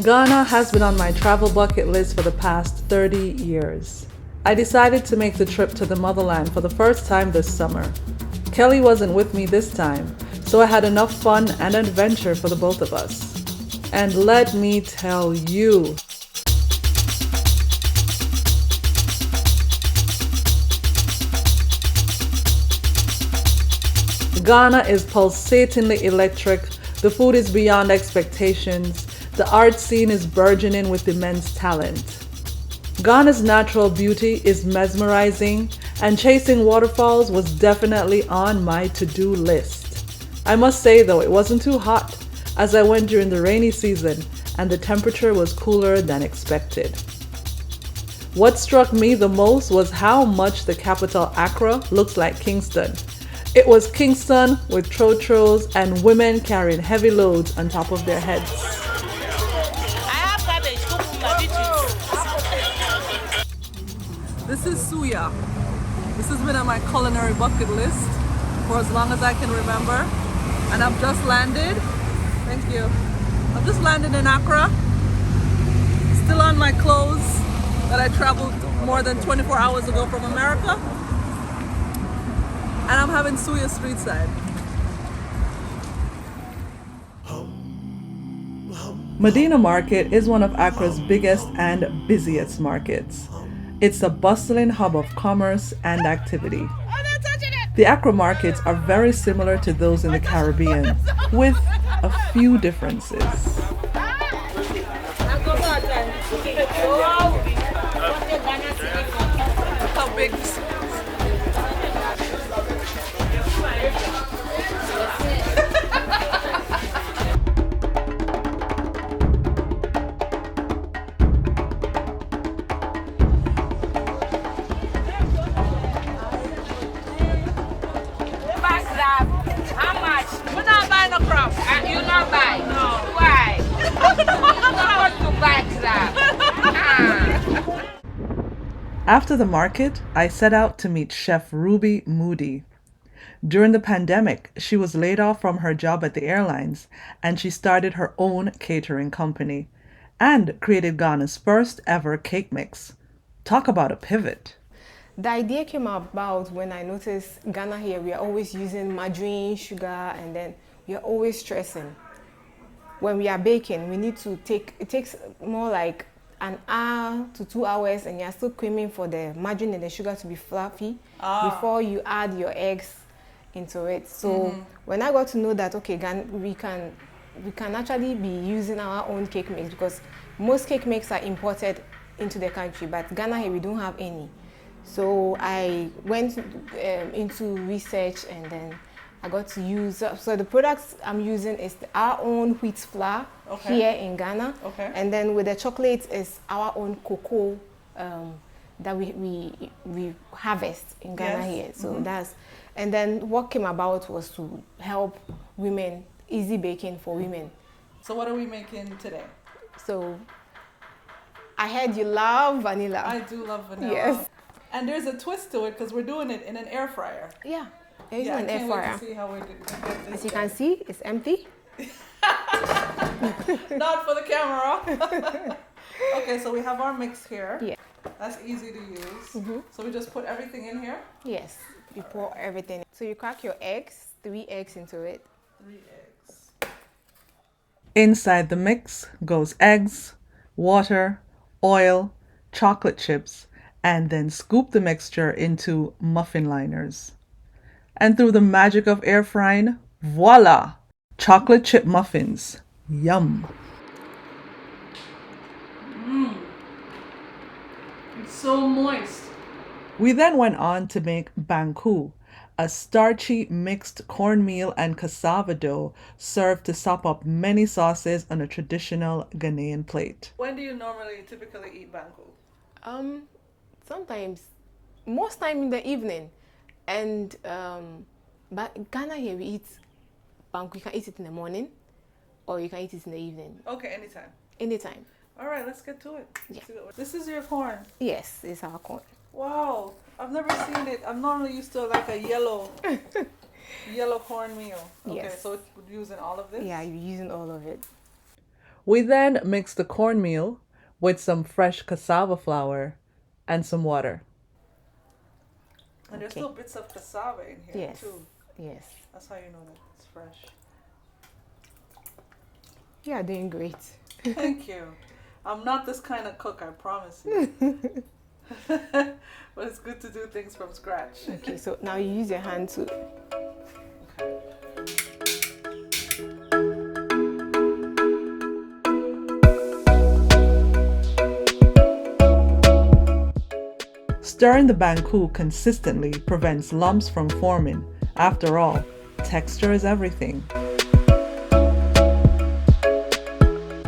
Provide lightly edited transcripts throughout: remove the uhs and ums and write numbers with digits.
Ghana has been on my travel bucket list for the past 30 years. I decided to make the trip to the motherland for the first time this summer. Kelly wasn't with me this time, so I had enough fun and adventure for the both of us. And let me tell you, Ghana is pulsatingly electric, the food is beyond expectations, the art scene is burgeoning with immense talent. Ghana's natural beauty is mesmerizing, and chasing waterfalls was definitely on my to-do list. I must say though, it wasn't too hot, as I went during the rainy season and the temperature was cooler than expected. What struck me the most was how much the capital Accra looks like Kingston. It was Kingston with trotros and women carrying heavy loads on top of their heads. This is suya. This has been on my culinary bucket list for as long as I can remember. And I've just landed. Thank you. I've just landed in Accra. Still on my clothes that I traveled more than 24 hours ago from America. And I'm having suya street side. Medina Market is one of Accra's biggest and busiest markets. It's a bustling hub of commerce and activity. The Accra markets are very similar to those in the Caribbean, with a few differences. How big this is. How much? We're not buying a crop. You not buy? No. Why? You don't want to buy crab. After the market, I set out to meet Chef Ruby Moody. During the pandemic, she was laid off from her job at the airlines, and she started her own catering company and created Ghana's first ever cake mix. Talk about a pivot. The idea came about when I noticed Ghana here, we are always using margarine, sugar, and then we are always stressing. When we are baking, we need to it takes more like an hour to 2 hours, and you're still creaming for the margarine and the sugar to be fluffy before you add your eggs into it. So when I got to know that, okay, we can actually be using our own cake mix, because most cake mix are imported into the country, but Ghana here, we don't have any. So I went into research, and then I got to use, so the products I'm using is our own wheat flour here in Ghana. And then with the chocolate is our own cocoa that we harvest in Ghana here. So and then what came about was to help women, easy baking for women. So what are we making today? So I heard you love vanilla. I do love vanilla. Yes. And there's a twist to it because we're doing it in an air fryer. Yeah, there's an air fryer. Wait to see how we do this. As you can see, it's empty. Not for the camera. Okay, so we have our mix here. Yeah. That's easy to use. So we just put everything in here? Yes, you pour everything. So you crack your eggs, 3 eggs into it. 3 eggs. Inside the mix goes eggs, water, oil, chocolate chips, and then scoop the mixture into muffin liners. And through the magic of air frying, voila! Chocolate chip muffins. Yum! It's so moist. We then went on to make banku, a starchy mixed cornmeal and cassava dough served to sop up many sauces on a traditional Ghanaian plate. When do you typically eat banku? Sometimes, most time in the evening, and but in Ghana here we eat banku. You can eat it in the morning, or you can eat it in the evening. Okay, anytime. Anytime. All right, let's get to it. Yeah. This is your corn. Yes, it's our corn. Wow, I've never seen it. I'm normally used to like a yellow cornmeal. Okay, Yes. so we're using all of this? Yeah, you're using all of it. We then mix the cornmeal with some fresh cassava flour and some water. And there's Okay. still bits of cassava in here Yes. too. Yes. That's how you know that it's fresh. You are doing great. Thank you. I'm not this kind of cook, I promise you. But it's good to do things from scratch. Okay, so now you use your hand to. Okay. Stirring the banku consistently prevents lumps from forming. After all, texture is everything.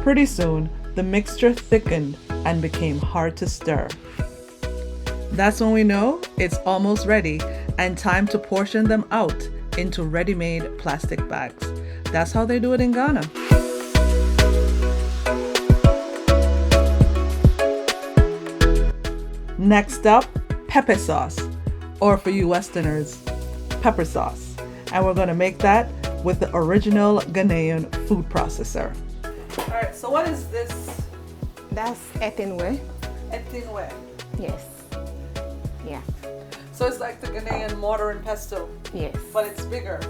Pretty soon, the mixture thickened and became hard to stir. That's when we know it's almost ready and time to portion them out into ready-made plastic bags. That's how they do it in Ghana. Next up, pepper sauce, or for you Westerners, pepper sauce. And we're gonna make that with the original Ghanaian food processor. All right, so what is this That's earthenware. etinware? Yes. Yeah. So it's like the Ghanaian mortar and pestle, Yes. but it's bigger.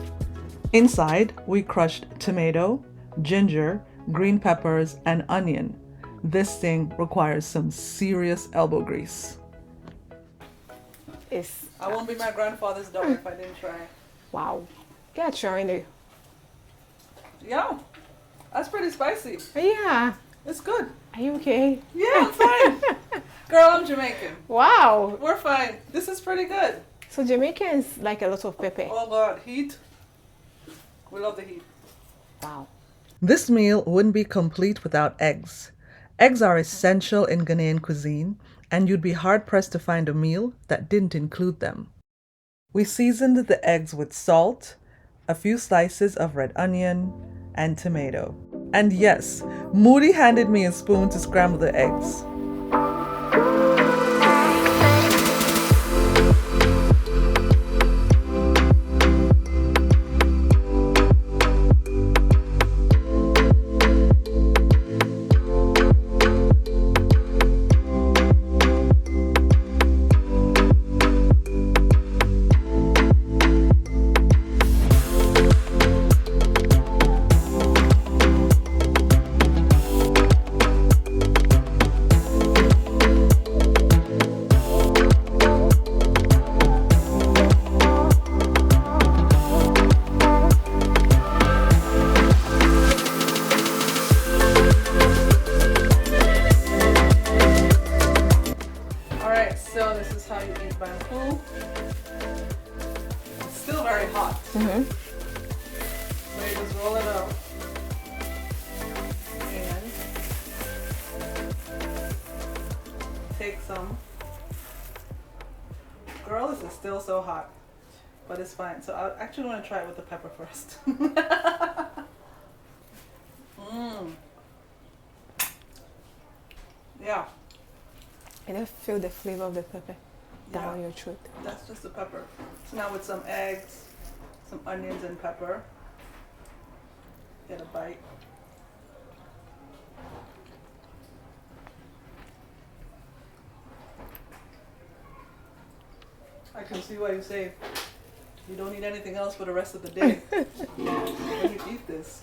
Inside, we crushed tomato, ginger, green peppers, and onion. This thing requires some serious elbow grease. It's I won't be my grandfather's daughter if I didn't try. wow. Get trying it. Yeah, that's pretty spicy. Yeah. It's good. Are you okay? Yeah, I'm fine. Girl, I'm Jamaican. Wow. We're fine. This is pretty good. So Jamaicans like a lot of pepper. Oh God, heat. We love the heat. Wow. This meal wouldn't be complete without eggs. Eggs are essential in Ghanaian cuisine, and you'd be hard-pressed to find a meal that didn't include them. We seasoned the eggs with salt, a few slices of red onion, and tomato. And yes, Moody handed me a spoon to scramble the eggs. So this is how you eat banku. It's still very hot. Mm-hmm. So you just roll it out. And take some. Girl, this is still so hot. But it's fine. So I actually want to try it with the pepper first. Yeah. And I feel the flavor of the pepper down your throat. That's just the pepper. So now with some eggs, some onions and pepper. Get a bite. I can see why you say you don't need anything else for the rest of the day when you eat this.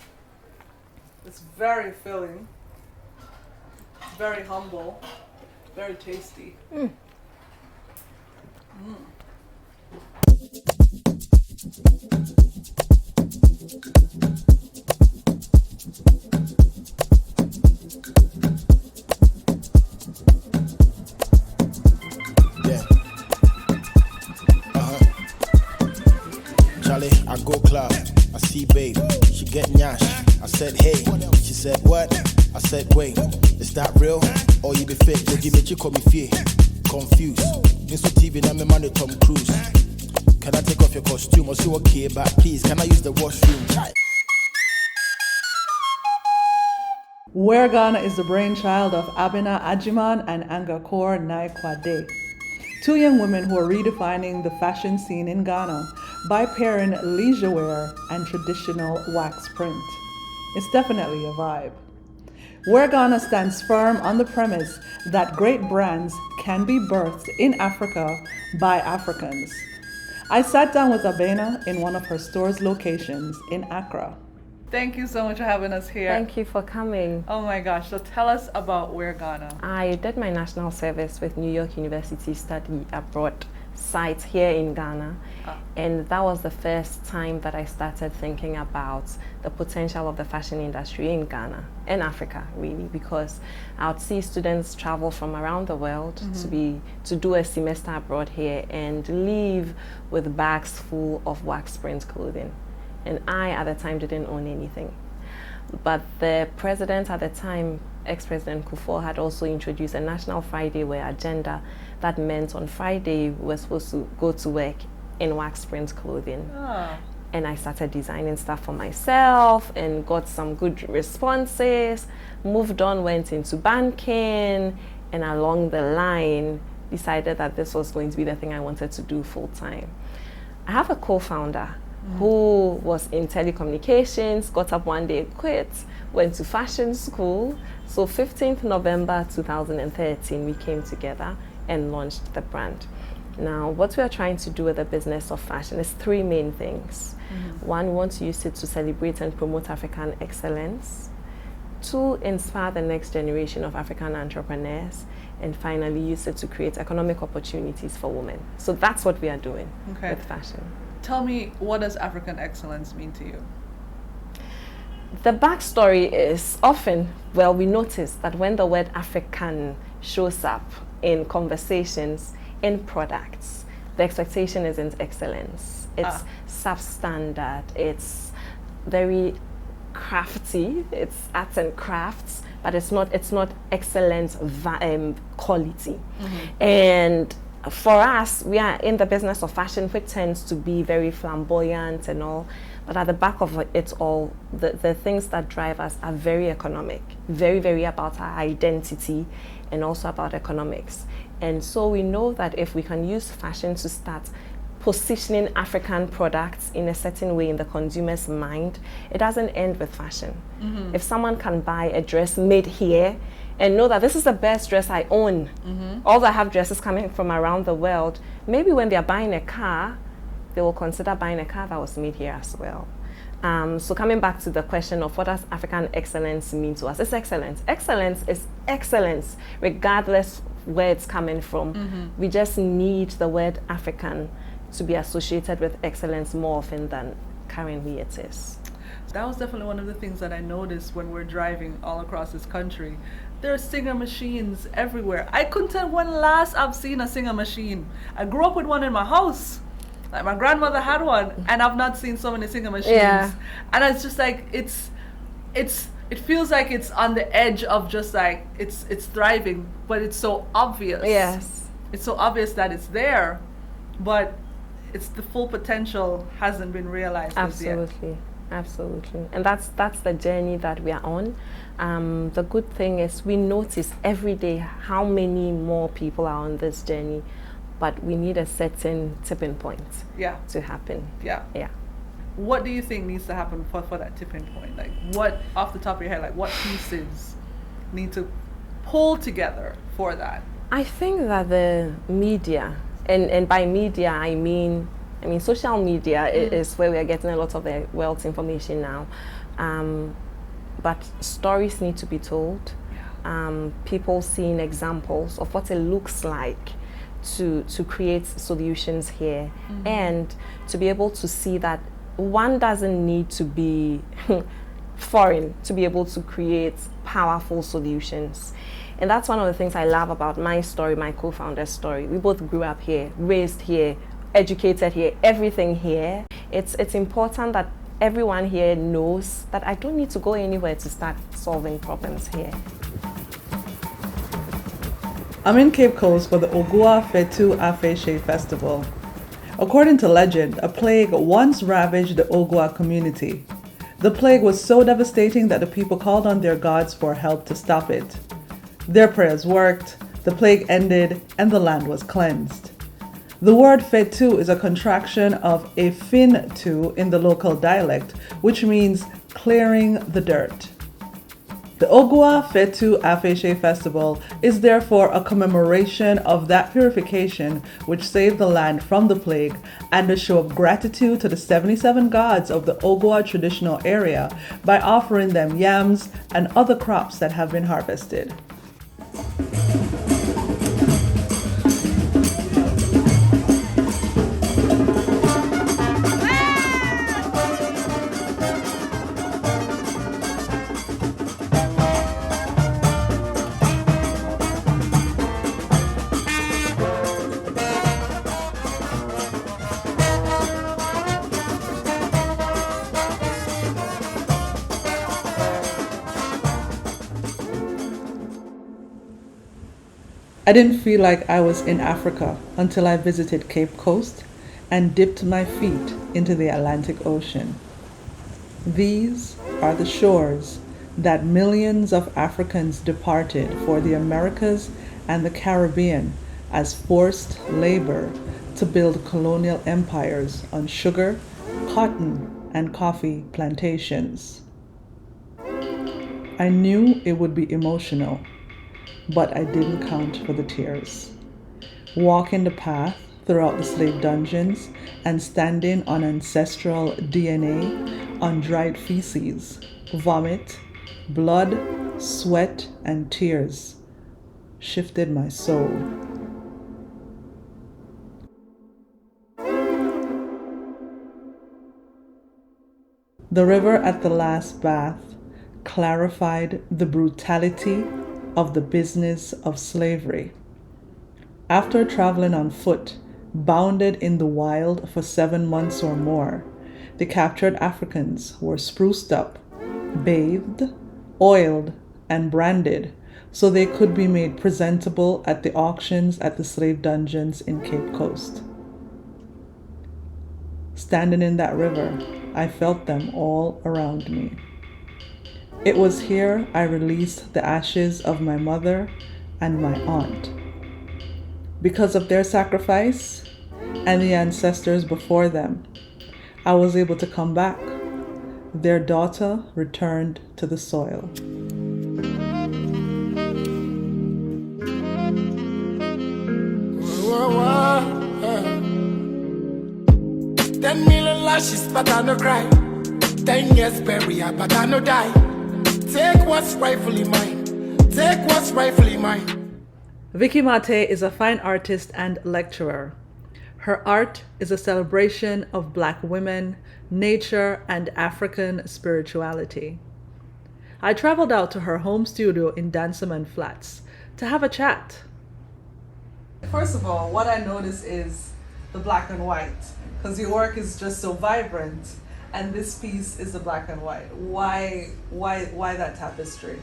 It's very filling, very humble, very tasty. Charlie, I go club, I see babe, she get nyash. I said hey, she said what? I said wait, is that real? Or you be fake? You give me chick me fear. Confused. This TV now me money Tom Cruise. Can I take off your costume or see okay, but please can I use the washroom? Awore Ghana is the brainchild of Abena Ageman and Angakor Naikwade, two young women who are redefining the fashion scene in Ghana by pairing leisure wear and traditional wax print. It's definitely a vibe. Where Ghana stands firm on the premise that great brands can be birthed in Africa by Africans. I sat down with Abena in one of her store's locations in Accra. Thank you so much for having us here. Thank you for coming. Oh my gosh, so tell us about Awore Ghana. I did my national service with New York University Study Abroad site here in Ghana. And that was the first time that I started thinking about the potential of the fashion industry in Ghana and Africa, really, because I would see students travel from around the world to do a semester abroad here and leave with bags full of wax print clothing. And I, at the time, didn't own anything. But the president at the time, ex-President Kufuor, had also introduced a National Friday Wear agenda that meant on Friday we were supposed to go to work in wax print clothing. And I started designing stuff for myself and got some good responses, moved on, went into banking, and along the line decided that this was going to be the thing I wanted to do full time. I have a co-founder who was in telecommunications, got up one day, quit, went to fashion school. So 15th November 2013, we came together and launched the brand. Now, what we are trying to do with the business of fashion is three main things. One, we want to use it to celebrate and promote African excellence. Two, inspire the next generation of African entrepreneurs. And finally, use it to create economic opportunities for women. So that's what we are doing with fashion. Tell me, what does African excellence mean to you? The backstory is often, we notice that when the word African shows up in conversations, in products, the expectation isn't excellence. It's substandard, it's very crafty, it's arts and crafts, but it's not excellent quality. And for us, we are in the business of fashion, which tends to be very flamboyant and all, but at the back of it all, the things that drive us are very economic, very, very about our identity and also about economics. And so we know that if we can use fashion to start positioning African products in a certain way in the consumer's mind, it doesn't end with fashion. If someone can buy a dress made here and know that this is the best dress I own, although I have dresses coming from around the world, maybe when they're buying a car, they will consider buying a car that was made here as well. So coming back to the question of what does African excellence mean to us, it's excellence. Excellence is excellence, regardless where it's coming from. We just need the word African to be associated with excellence more often than currently it is. That was definitely one of the things that I noticed when we're driving all across this country. There are singer machines everywhere. I couldn't tell when last I've seen a singer machine. I grew up with one in my house. Like my grandmother had one, and I've not seen so many singer machines. And it's just like it feels like it's on the edge of just like it's thriving, but it's so obvious. It's so obvious that it's there, but it's the full potential hasn't been realized as yet. Absolutely. And that's the journey that we are on. The good thing is we notice every day how many more people are on this journey, but we need a certain tipping point to happen. What do you think needs to happen for that tipping point? Like, what, off the top of your head, like what pieces need to pull together for that? I think that the media, and by media I mean social media is where we are getting a lot of the world's information now. But stories need to be told. People seeing examples of what it looks like to create solutions here, and to be able to see that one doesn't need to be foreign to be able to create powerful solutions. And that's one of the things I love about my story, my co-founder's story. We both grew up here, raised here, educated here, everything here. It's important that everyone here knows that I don't need to go anywhere to start solving problems here. I'm in Cape Coast for the Ogua Fetu Afeshe Festival. According to legend, a plague once ravaged the Ogua community. The plague was so devastating that the people called on their gods for help to stop it. Their prayers worked, the plague ended, and the land was cleansed. The word Fetu is a contraction of Efin-tu in the local dialect, which means clearing the dirt. The Ogua Fetu Afeshe Festival is therefore a commemoration of that purification which saved the land from the plague and a show of gratitude to the 77 gods of the Ogua traditional area by offering them yams and other crops that have been harvested. I didn't feel like I was in Africa until I visited Cape Coast and dipped my feet into the Atlantic Ocean. These are the shores that millions of Africans departed for the Americas and the Caribbean as forced labor to build colonial empires on sugar, cotton, and coffee plantations. I knew it would be emotional, but I didn't count for the tears. Walking the path throughout the slave dungeons and standing on ancestral DNA, on dried feces, vomit, blood, sweat, and tears shifted my soul. The river at the last bath clarified the brutality of the business of slavery. After traveling on foot, bounded in the wild for 7 months or more, the captured Africans were spruced up, bathed, oiled, and branded so they could be made presentable at the auctions at the slave dungeons in Cape Coast. Standing in that river, I felt them all around me. It was here I released the ashes of my mother and my aunt. Because of their sacrifice and the ancestors before them, I was able to come back. Their daughter returned to the soil. 10 million lashes, but I no cry. 10 years burial, but I no die. Take what's rightfully mine. Take what's rightfully mine. Vicky Mate is a fine artist and lecturer. Her art is a celebration of Black women, nature, and African spirituality. I traveled out to her home studio in Dancerman Flats to have a chat. First of all, what I notice is the black and white, because your work is just so vibrant, and this piece is the black and white. Why that tapestry?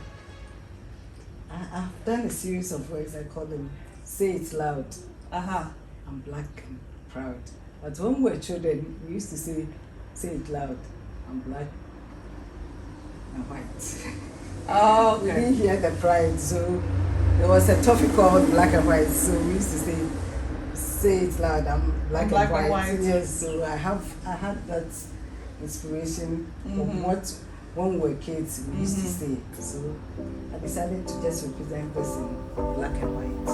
I've done a series of works. I call them Say It Loud. I'm black and proud. But when we were children, we used to say it loud. I'm black and white. Oh, okay. We didn't hear the pride, so there was a topic called black and white. So we used to say it loud. I'm black and white. Yes. So I had that inspiration from what when we were kids we used to say. So I decided to just represent this in black and white.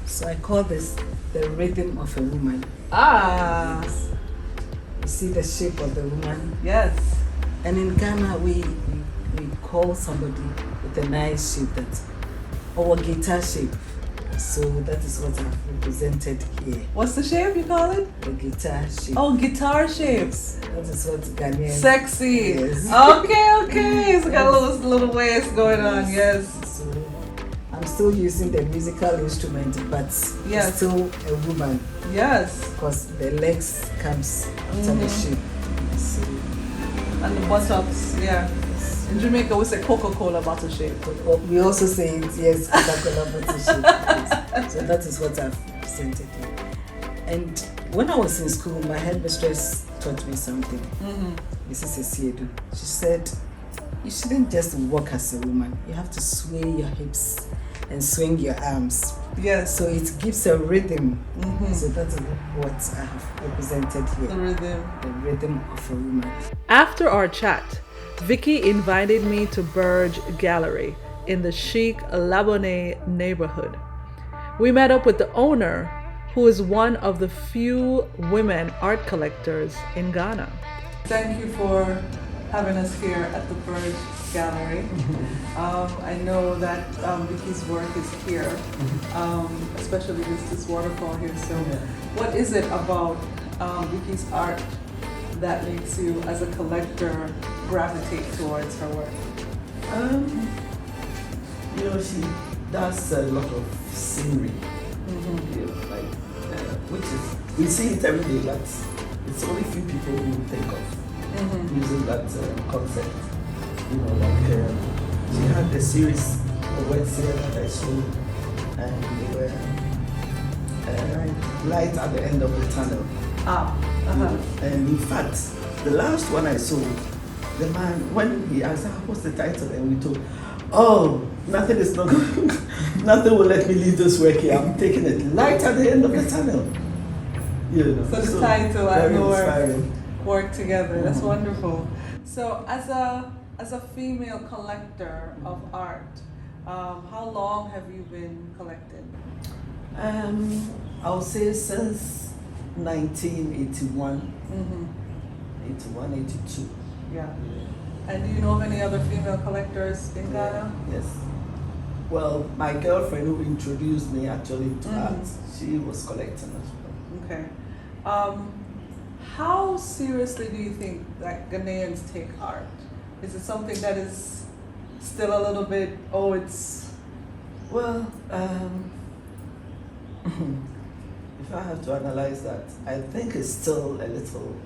So I call this the rhythm of a woman. Yes. You see the shape of the woman? Yes. And in Ghana, we call somebody with a nice shape, or guitar shape. So that is what I've represented here. What's the shape you call it? The guitar shape. Oh, guitar shapes. That is what Ghanaian. Sexy. Yes. Okay. It's got little ways going on. Yes. So I'm still using the musical instrument, but yes, still a woman. Yes. Because the legs comes after the shape. So, and the buttocks, yeah. In Jamaica, we say Coca-Cola bottle shape. We also say it, yes, Coca-Cola bottle shape. Yes. So that is what I've presented here. And when I was in school, my headmistress taught me something. Mrs. Esiedu. She said, you shouldn't just walk as a woman. You have to sway your hips and swing your arms. Yes. So it gives a rhythm. So that's what I have represented here. The rhythm. The rhythm of a woman. After our chat, Vicky invited me to Burge Gallery in the chic Labone neighborhood. We met up with the owner, who is one of the few women art collectors in Ghana. Thank you for having us here at the Burge Gallery. I know that Vicky's work is here, especially this waterfall here. So what is it about Vicky's art that makes you, as a collector, gravitate towards her work? She does a lot of scenery, which is, we see it every day, but it's only few people who think of using that concept. She had a series of works here that I saw, and they were light at the end of the tunnel. And in fact, the last one I saw, the man, when he asked, what's the title? And we told, nothing is not good. Nothing will let me leave this work here. I'm taking it light at the end of the tunnel. So the title and the inspiring. work together. That's wonderful. So as a female collector of art, how long have you been collecting? I'll say since 1981, 81, 82. Yeah. And do you know of any other female collectors in Ghana? Yes. Well, my girlfriend who introduced me actually to art, she was collecting as well. Okay. How seriously do you think that Ghanaians take art? Is it something that is still a little bit, it's... Well, if I have to analyze that, I think it's still a little,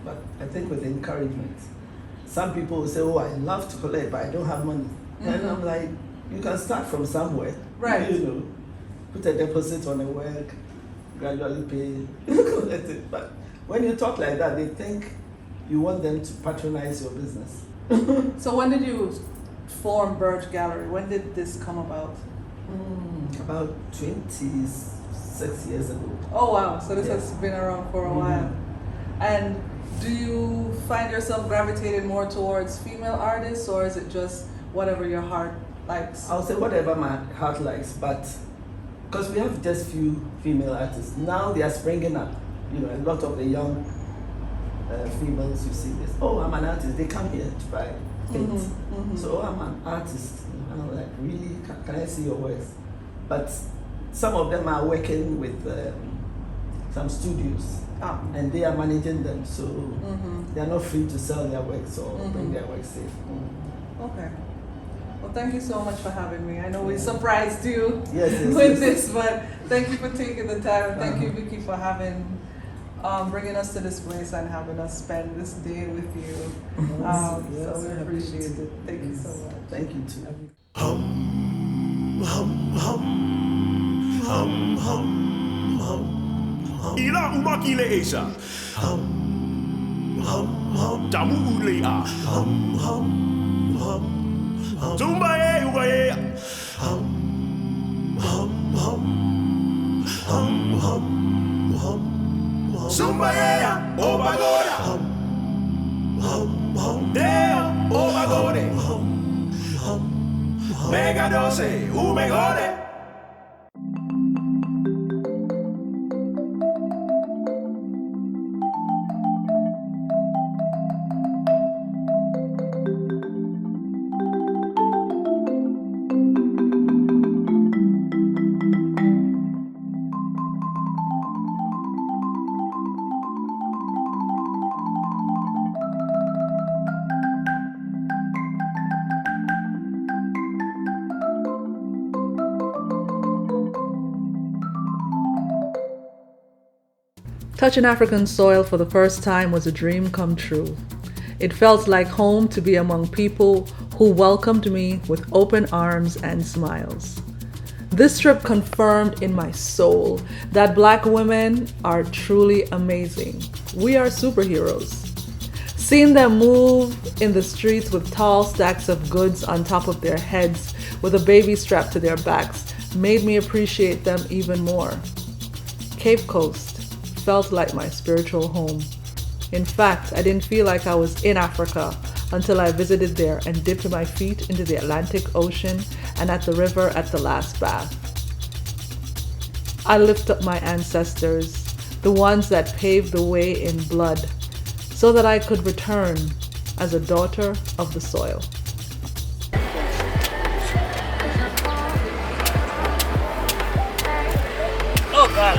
but I think with encouragement. Some people will say, I love to collect, but I don't have money. And I'm like, you can start from somewhere. Right. Put a deposit on a work, gradually pay, collect it. But when you talk like that, they think you want them to patronize your business. So when did you form Burge Gallery? When did this come about? About 26 years ago. Oh wow, so this has been around for a while. And do you find yourself gravitated more towards female artists, or is it just whatever your heart likes? I'll say whatever my heart likes, but because we have just few female artists. Now they are springing up. A lot of the young females, you see this, I'm an artist, they come here to buy things. So I'm an artist. And I'm like, really, can I see your works? But some of them are working with some studios, and they are managing them, so they are not free to sell their works or bring their works safe. Okay. Well, thank you so much for having me. I know we surprised you yes, with this, but thank you for taking the time. Thank you, Vicky, for bringing us to this place and having us spend this day with you. So we appreciate it. Thank you so much. Thank you too. Ila umakile Asia. Damu ulea. Zumba ye ugaye. Zumba ye obagora. Deo obagore. Mega dose umegore. Touching African soil for the first time was a dream come true. It felt like home to be among people who welcomed me with open arms and smiles. This trip confirmed in my soul that Black women are truly amazing. We are superheroes. Seeing them move in the streets with tall stacks of goods on top of their heads with a baby strapped to their backs made me appreciate them even more. Cape Coast felt like my spiritual home. In fact, I didn't feel like I was in Africa until I visited there and dipped my feet into the Atlantic Ocean and at the river at the last bath. I lift up my ancestors, the ones that paved the way in blood, so that I could return as a daughter of the soil. Oh God.